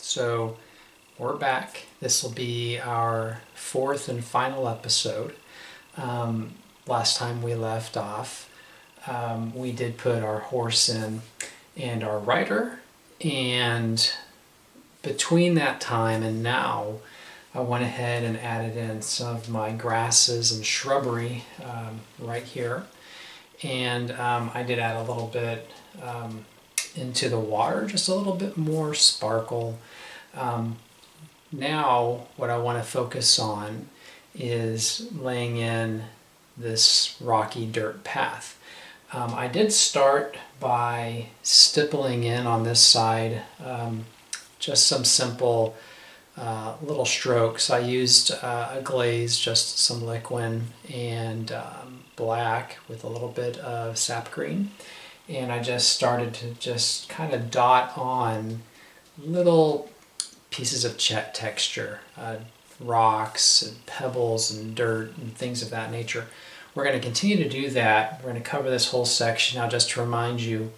So we're back. This will be our fourth and final episode. Last time we left off, we did put our horse in and our rider, and between that time and now, I went ahead and added in some of my grasses and shrubbery right here. And I did add a little bit into the water, just a little bit more sparkle. Now what I want to focus on is laying in this rocky dirt path. I did start by stippling in on this side, just some simple little strokes. I used a glaze, just some liquid and black with a little bit of sap green, and I just started to just kind of dot on little pieces of texture, rocks and pebbles and dirt and things of that nature. We're going to continue to do that. We're going to cover this whole section. Now, just to remind you,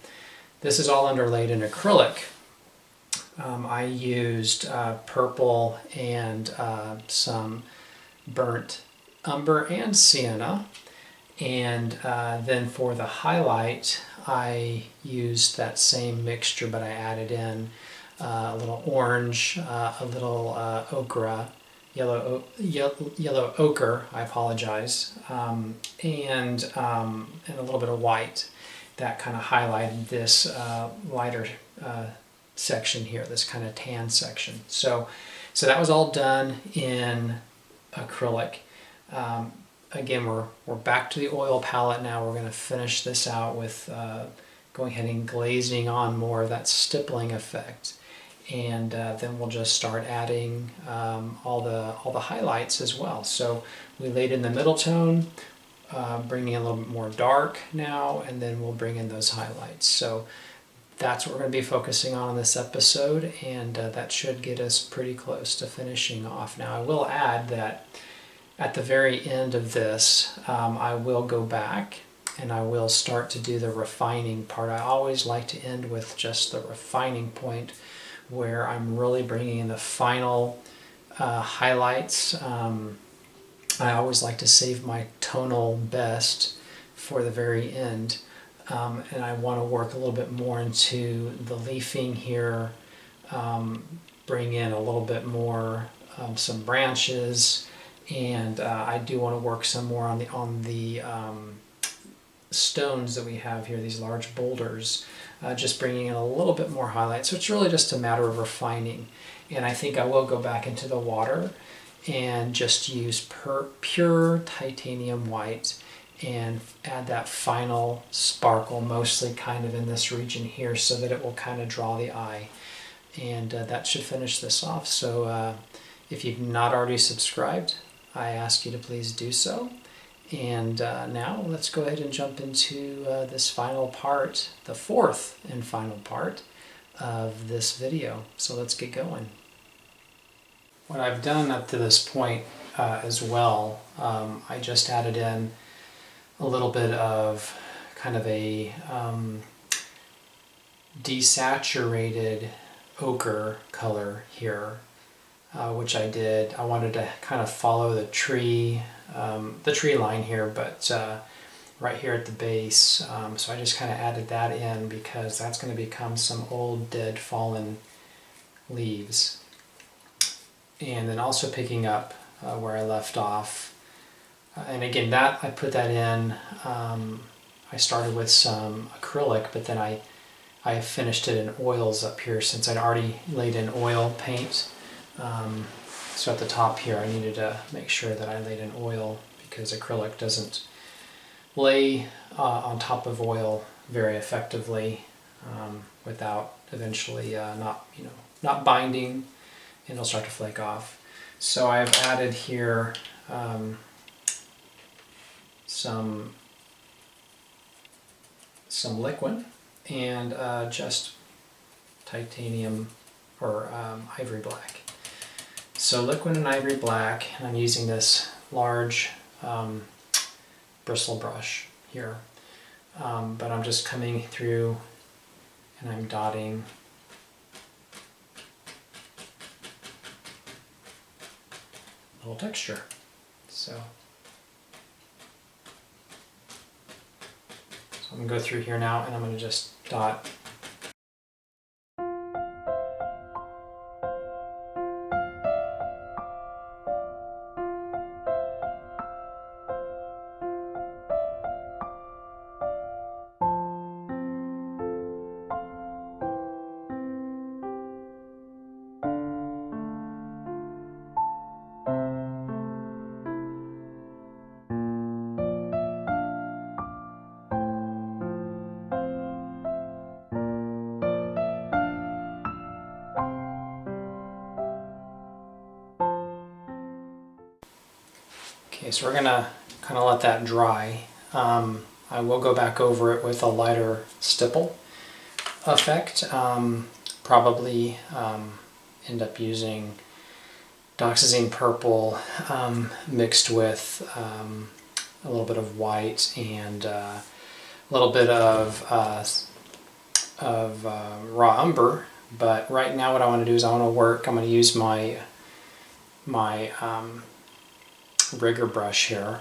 this is all underlaid in acrylic. I used purple and some burnt umber and sienna, and then for the highlight I used that same mixture, but I added in a little orange, a little ochre, yellow ochre, I apologize, and a little bit of white. That kind of highlighted this lighter section here, this kind of tan section. So that was all done in acrylic. Again, we're back to the oil palette now. We're going to finish this out with going ahead and glazing on more of that stippling effect, and then we'll just start adding all the highlights as well. So we laid in the middle tone, bringing in a little bit more dark now, and then we'll bring in those highlights. So that's what we're going to be focusing on in this episode, and that should get us pretty close to finishing off. Now, I will add that at the very end of this, I will go back and I will start to do the refining part. I always like to end with just the refining point, where I'm really bringing in the final highlights. I always like to save my tonal best for the very end. And I want to work a little bit more into the leafing here, bring in a little bit more, some branches, and I do want to work some more on the stones that we have here, these large boulders, just bringing in a little bit more highlight. So it's really just a matter of refining, and I think I will go back into the water and just use pure titanium white and add that final sparkle, mostly kind of in this region here, so that it will kind of draw the eye. And that should finish this off. So if you've not already subscribed, I ask you to please do so. And now let's go ahead and jump into this final part, the fourth and final part of this video. So let's get going. What I've done up to this point as well, I just added in a little bit of kind of a desaturated ochre color here, which I did. I wanted to kind of follow the tree line here, but right here at the base. So I just kind of added that in because that's going to become some old, dead, fallen leaves. And then also picking up where I left off. And again, that I put that in, I started with some acrylic, but then I finished it in oils up here since I'd already laid in oil paint. So at the top here I needed to make sure that I laid in oil, because acrylic doesn't lay on top of oil very effectively without eventually not binding, and it'll start to flake off. So I've added here some liquid and just titanium or ivory black. So liquid and ivory black, and I'm using this large bristle brush here, but I'm just coming through and I'm dotting little texture. So I'm going to go through here now and I'm going to just dot. Okay, so we're gonna kind of let that dry. I will go back over it with a lighter stipple effect. Probably end up using Doxazine purple mixed with a little bit of white and a little bit of raw umber. But right now what I want to do is I'm going to use my rigger brush here,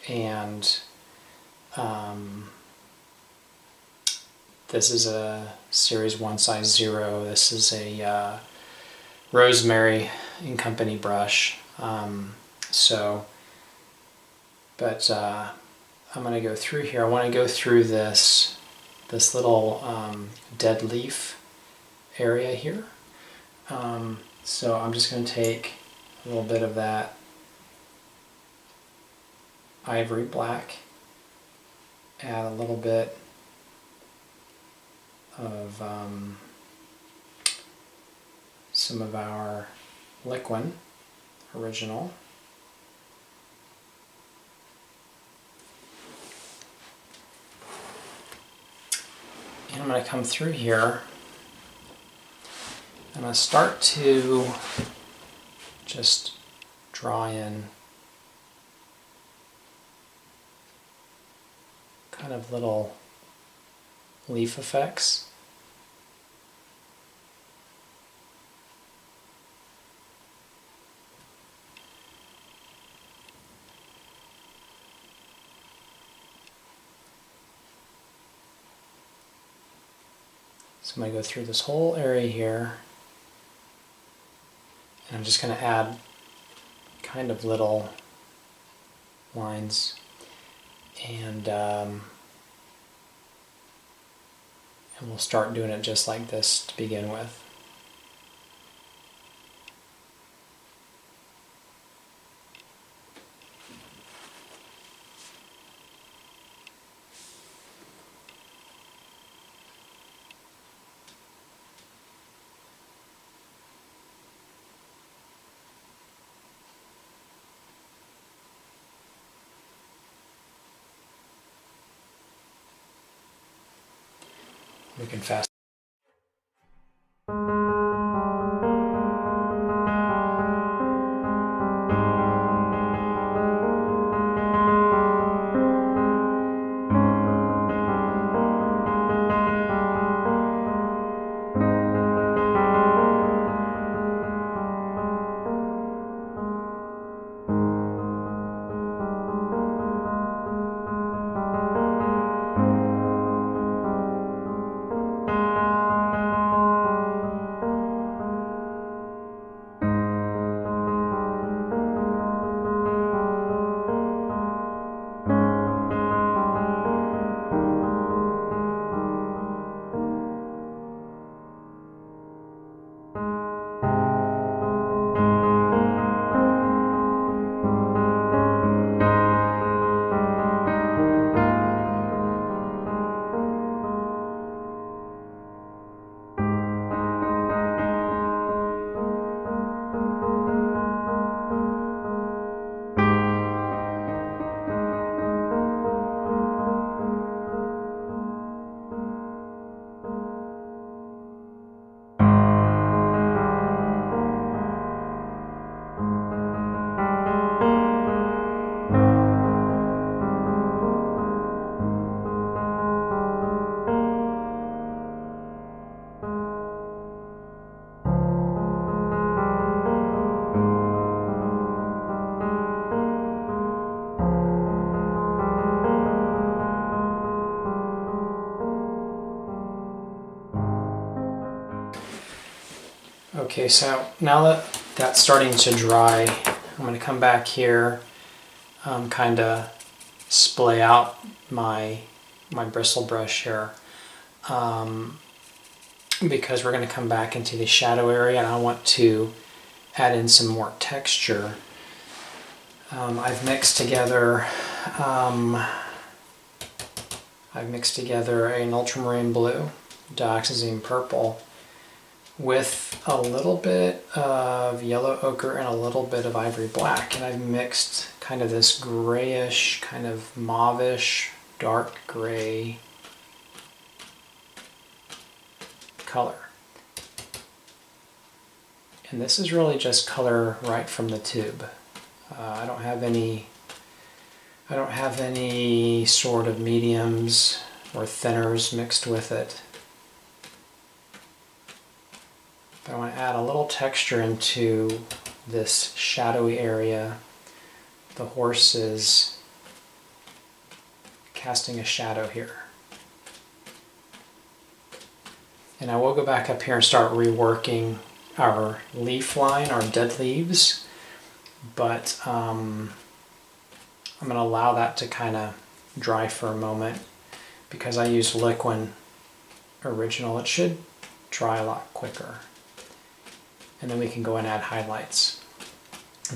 and this is a series 1 size 0. This is a Rosemary and Company brush. I'm going to go through here. I want to go through this little dead leaf area here. So I'm just going to take a little bit of that ivory black, add a little bit of some of our liquid original, and I'm going to come through here. I'm going to start to just draw in kind of little leaf effects. So I'm going to go through this whole area here, and I'm just going to add kind of little lines, and we'll start doing it just like this to begin with. We can fast. Okay, so now that that's starting to dry, I'm going to come back here, kind of splay out my bristle brush here, because we're going to come back into the shadow area and I want to add in some more texture. I've mixed together an ultramarine blue, dioxazine purple, with a little bit of yellow ochre and a little bit of ivory black, and I've mixed kind of this grayish, kind of mauvish, dark gray color. And this is really just color right from the tube. I don't have any sort of mediums or thinners mixed with it. But I want to add a little texture into this shadowy area. The horse is casting a shadow here. And I will go back up here and start reworking our leaf line, our dead leaves, but I'm going to allow that to kind of dry for a moment because I used Liquin Original. It should dry a lot quicker. And then we can go and add highlights.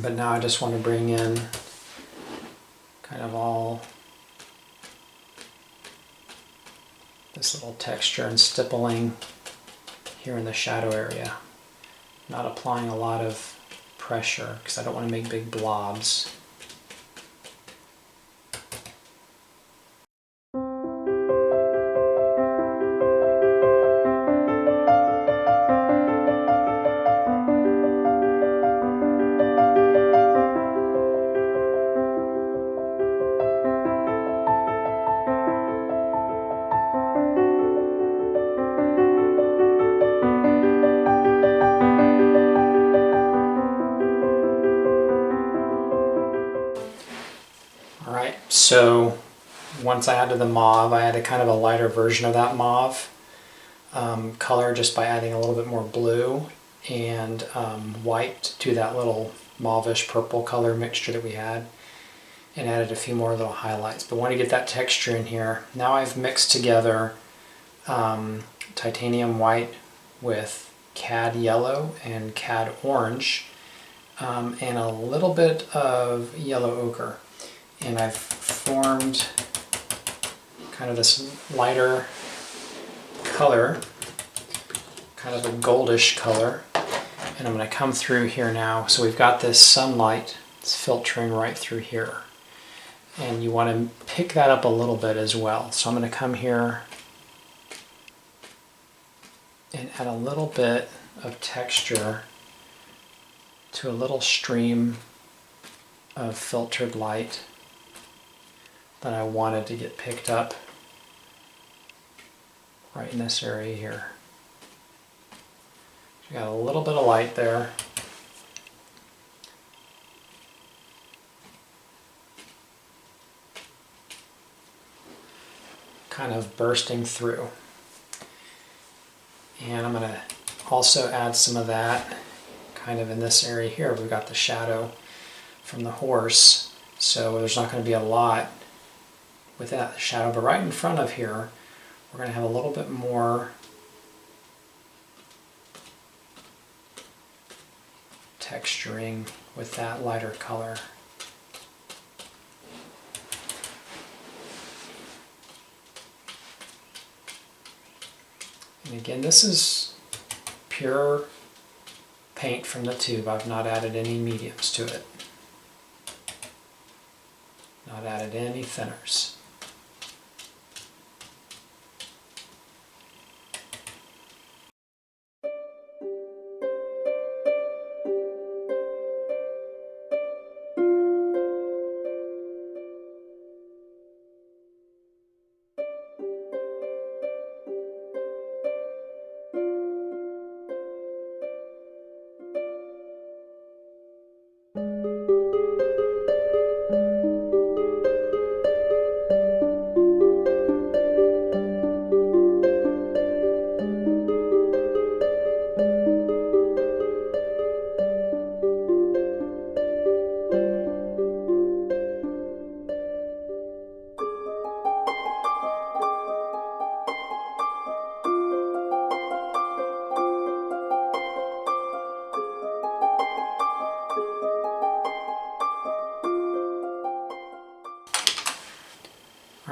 But now I just want to bring in kind of all this little texture and stippling here in the shadow area. Not applying a lot of pressure because I don't want to make big blobs. So once I added the mauve, I added kind of a lighter version of that mauve color just by adding a little bit more blue and white to that little mauvish purple color mixture that we had, and added a few more little highlights. But I want to get that texture in here. Now I've mixed together titanium white with cad yellow and cad orange and a little bit of yellow ochre. And I've formed kind of this lighter color, kind of a goldish color. And I'm going to come through here now. So we've got this sunlight, it's filtering right through here. And you want to pick that up a little bit as well. So I'm going to come here and add a little bit of texture to a little stream of filtered light that I wanted to get picked up right in this area here. So you got a little bit of light there. Kind of bursting through. And I'm going to also add some of that kind of in this area here. We've got the shadow from the horse, so there's not going to be a lot with that shadow, but right in front of here we're going to have a little bit more texturing with that lighter color. And again, this is pure paint from the tube. I've not added any mediums to it. Not added any thinners.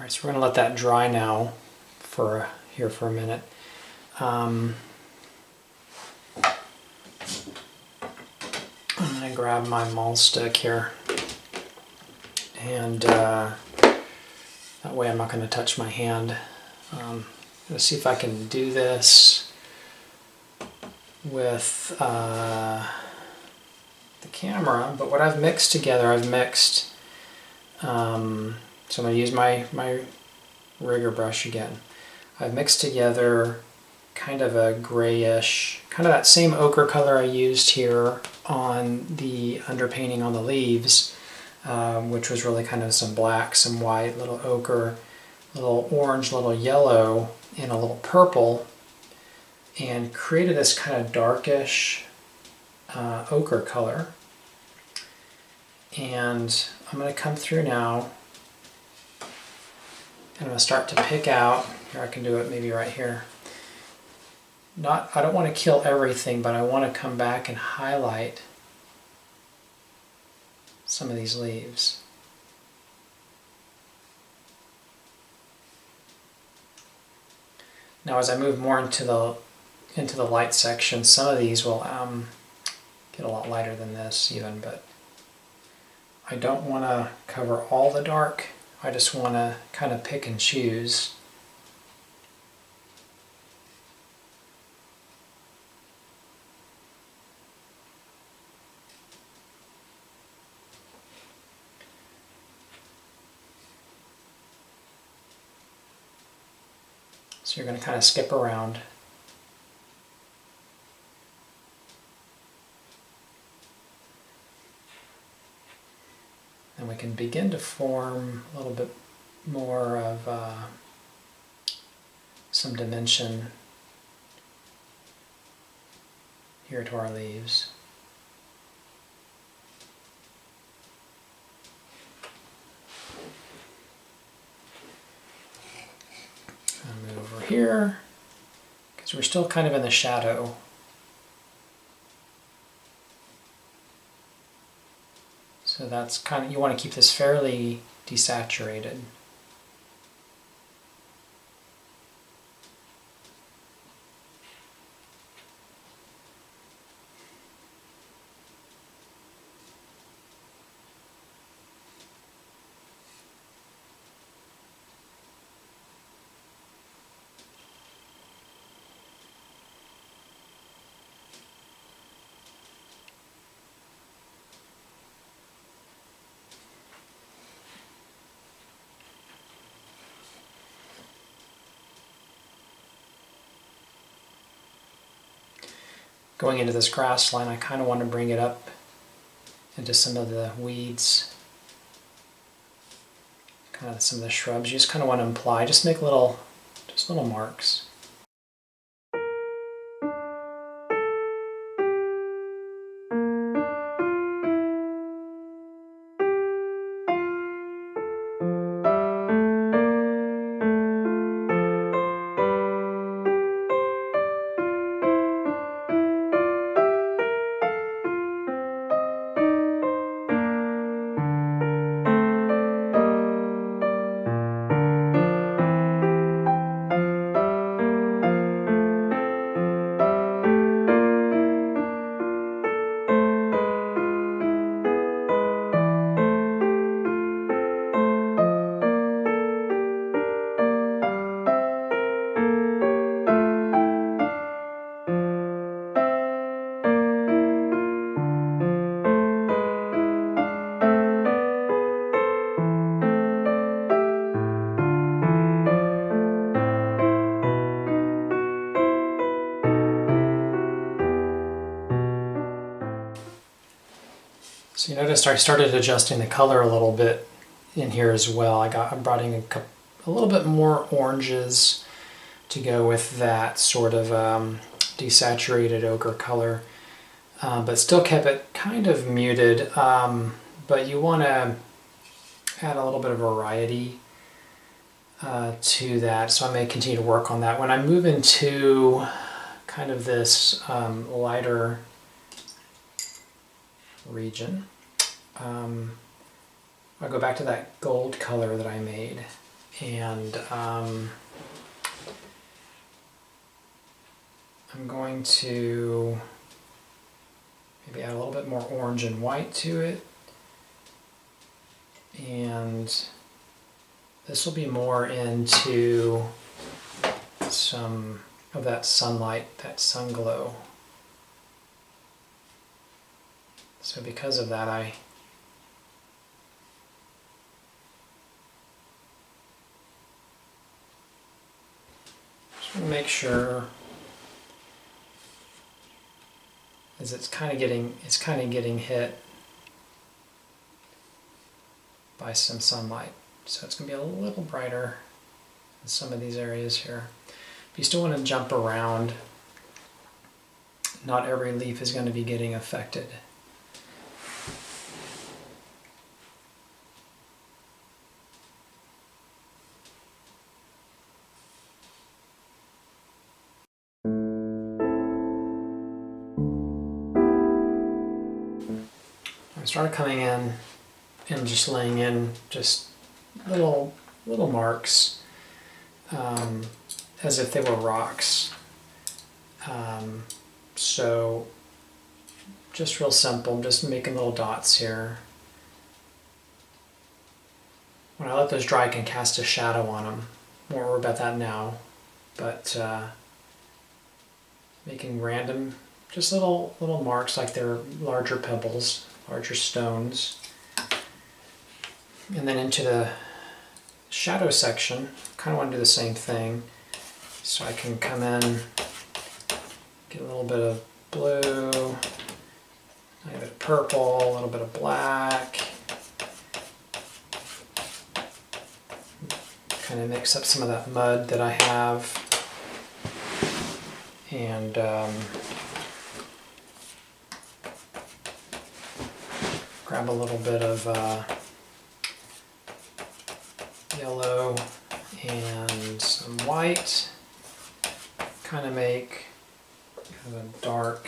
Alright, so we're going to let that dry now here for a minute. I'm going to grab my maul stick here, and that way I'm not going to touch my hand. Let's see if I can do this with the camera, but what I've mixed together, so I'm going to use my rigger brush again. I've mixed together kind of a grayish, kind of that same ochre color I used here on the underpainting on the leaves, which was really kind of some black, some white, little ochre, little orange, little yellow, and a little purple, and created this kind of darkish ochre color. And I'm going to come through now, and I'm going to start to pick out, here I can do it maybe right here. I don't want to kill everything, but I want to come back and highlight some of these leaves. Now as I move more into the light section, some of these will get a lot lighter than this even, but I don't want to cover all the dark. I just want to kind of pick and choose. So you're going to kind of skip around. And we can begin to form a little bit more of some dimension here to our leaves. I'll move over here, because we're still kind of in the shadow. So that's kind of, you want to keep this fairly desaturated. Going into this grass line, I kind of want to bring it up into some of the weeds, kind of some of the shrubs. You just kind of want to imply, just make little marks. So you noticed I started adjusting the color a little bit in here as well. I brought in a little bit more oranges to go with that sort of desaturated ochre color, but still kept it kind of muted. But you want to add a little bit of variety to that, so I may continue to work on that. When I move into kind of this lighter region, I'll go back to that gold color that I made, And I'm going to maybe add a little bit more orange and white to it. And this will be more into some of that sunlight, that sun glow. So because of that, I just want to make sure as it's kind of getting hit by some sunlight. So it's going to be a little brighter in some of these areas here. But you still want to jump around. Not every leaf is going to be getting affected. I started coming in and just laying in just little marks as if they were rocks. So just real simple, just making little dots here. When I let those dry, I can cast a shadow on them. Won't worry about that now, but making random, just little marks like they're larger pebbles, larger stones. And then into the shadow section, kind of want to do the same thing. So I can come in, get a little bit of blue, a little bit of purple, a little bit of black. Kind of mix up some of that mud that I have. And grab a little bit of yellow and some white. Kind of make kind of a dark,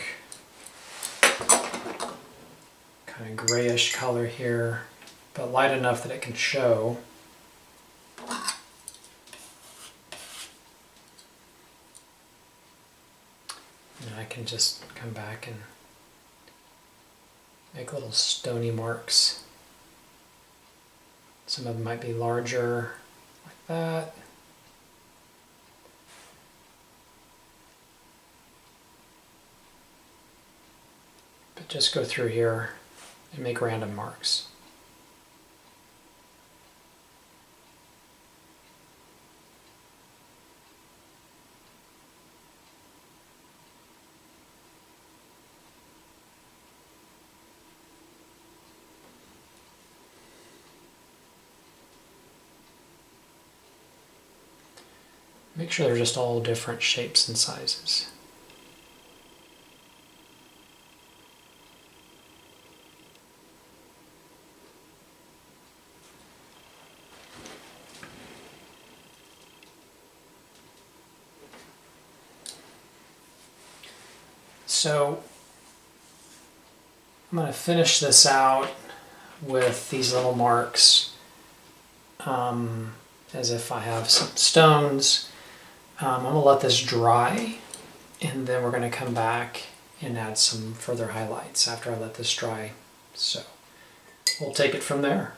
kind of grayish color here, but light enough that it can show. And I can just come back and make little stony marks. Some of them might be larger, like that. But just go through here and make random marks. Make sure they're just all different shapes and sizes. So I'm going to finish this out with these little marks as if I have some stones. I'm going to let this dry, and then we're going to come back and add some further highlights after I let this dry. So we'll take it from there.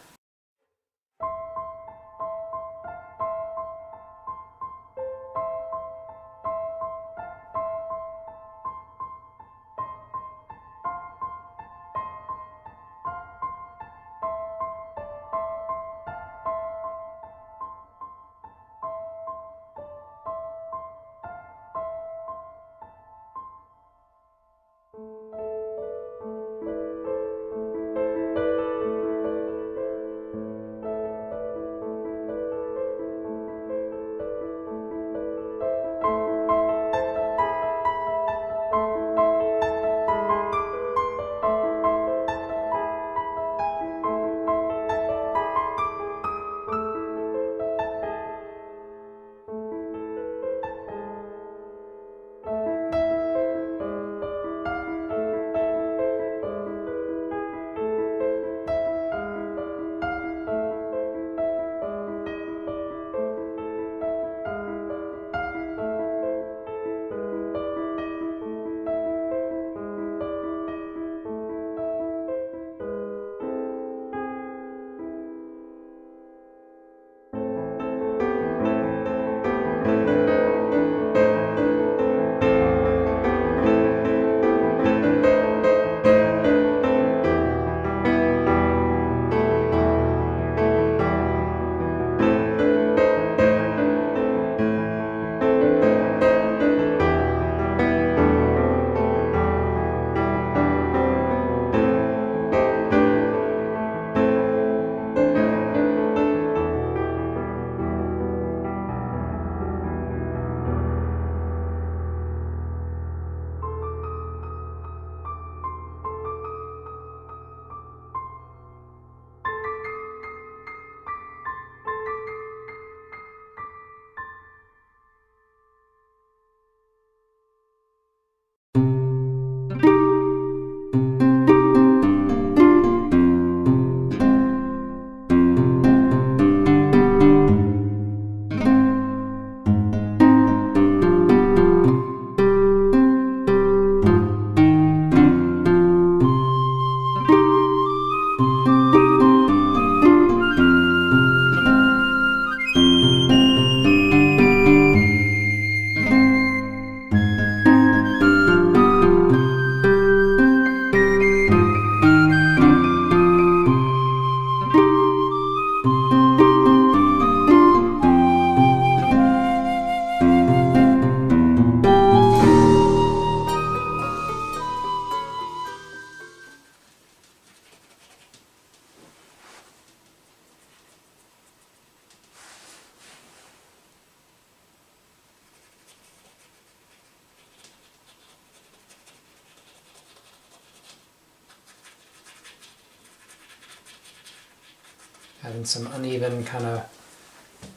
Having some uneven, kind of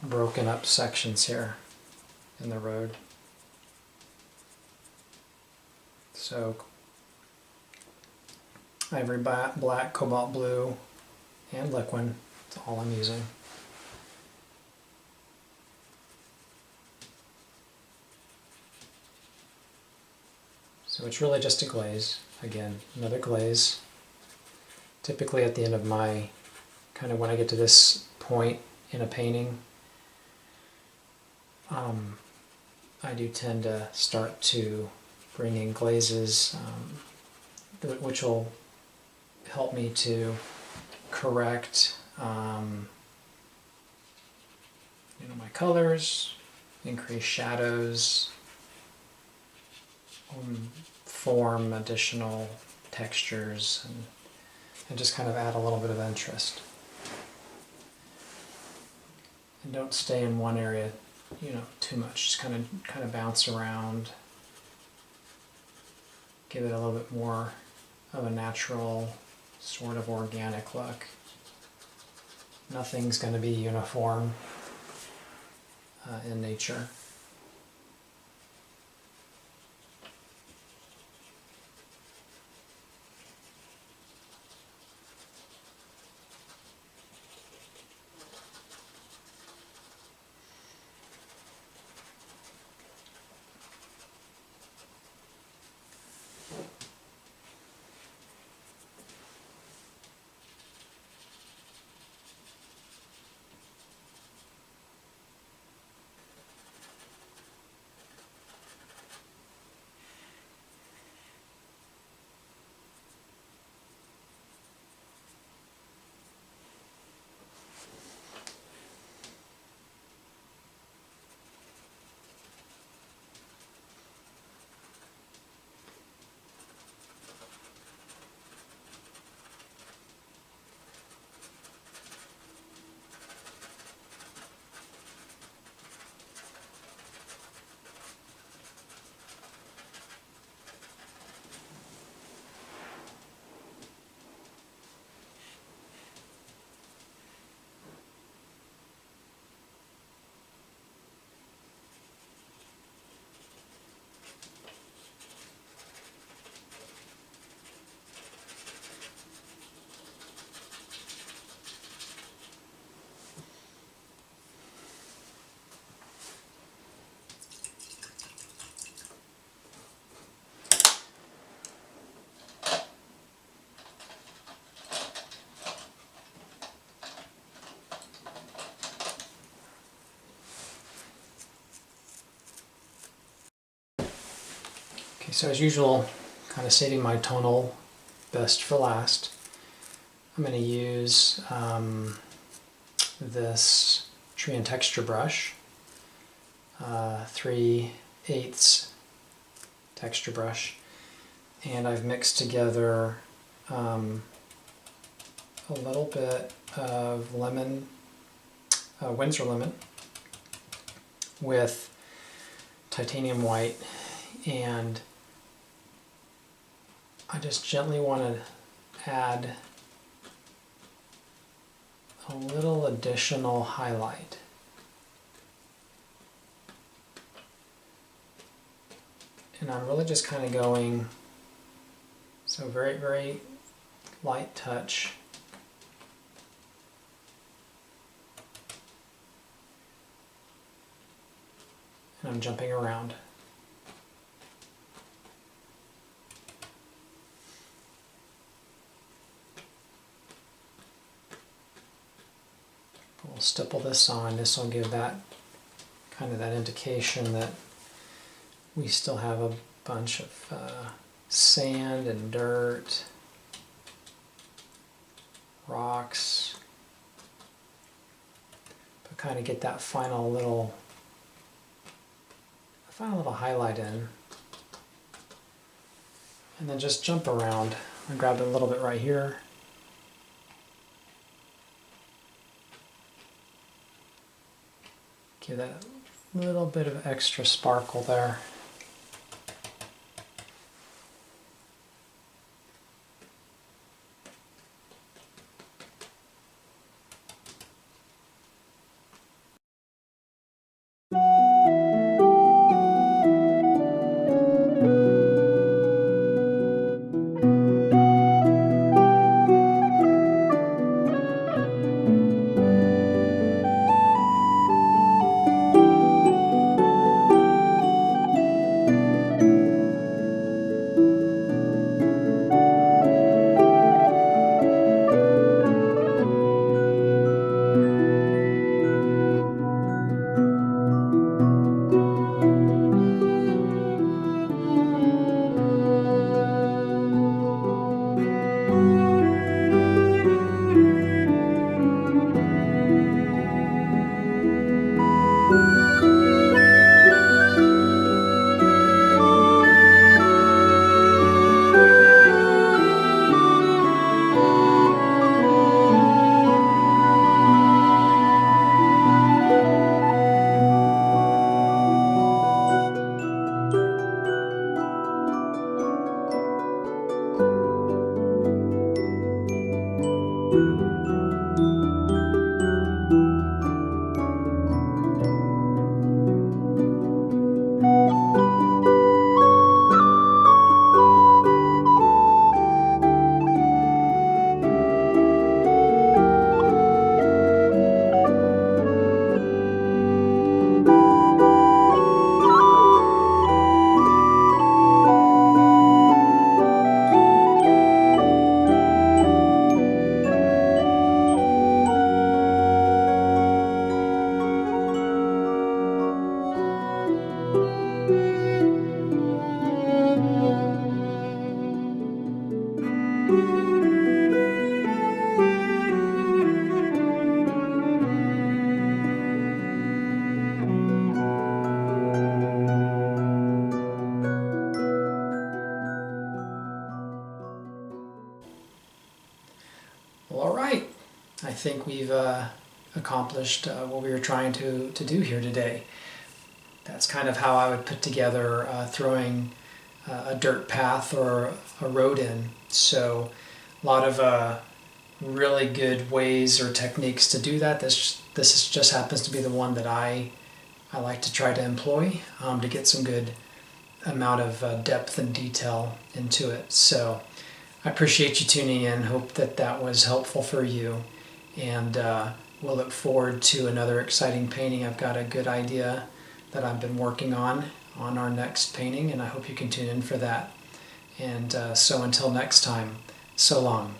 broken up sections here in the road. So ivory black, cobalt blue, and liquid, that's all I'm using. So it's really just a glaze. Again, another glaze. Typically at the end of my, kind of when I get to this point in a painting, I do tend to start to bring in glazes, which will help me to correct my colors, increase shadows, form additional textures, and just kind of add a little bit of interest. And don't stay in one area, too much. Just kind of bounce around. Give it a little bit more of a natural, sort of organic look. Nothing's going to be uniform in nature. Okay, so as usual, kind of saving my tonal best for last, I'm going to use this tree and texture brush, 3/8 texture brush, and I've mixed together a little bit of lemon, Windsor lemon, with titanium white, and I just gently want to add a little additional highlight. And I'm really just kind of going, so very, very light touch. And I'm jumping around. We'll stipple this on. This will give that kind of that indication that we still have a bunch of sand and dirt, rocks, but kind of get that final little highlight in, and then just jump around. I grabbed a little bit right here. Give that a little bit of extra sparkle there. Well, all right. I think we've accomplished what we were trying to do here today. That's kind of how I would put together throwing a dirt path or a road in. So a lot of really good ways or techniques to do that. This just happens to be the one that I like to try to employ to get some good amount of depth and detail into it. So I appreciate you tuning in. Hope that that was helpful for you, and we'll look forward to another exciting painting. I've got a good idea that I've been working on our next painting, and I hope you can tune in for that. And so until next time, so long.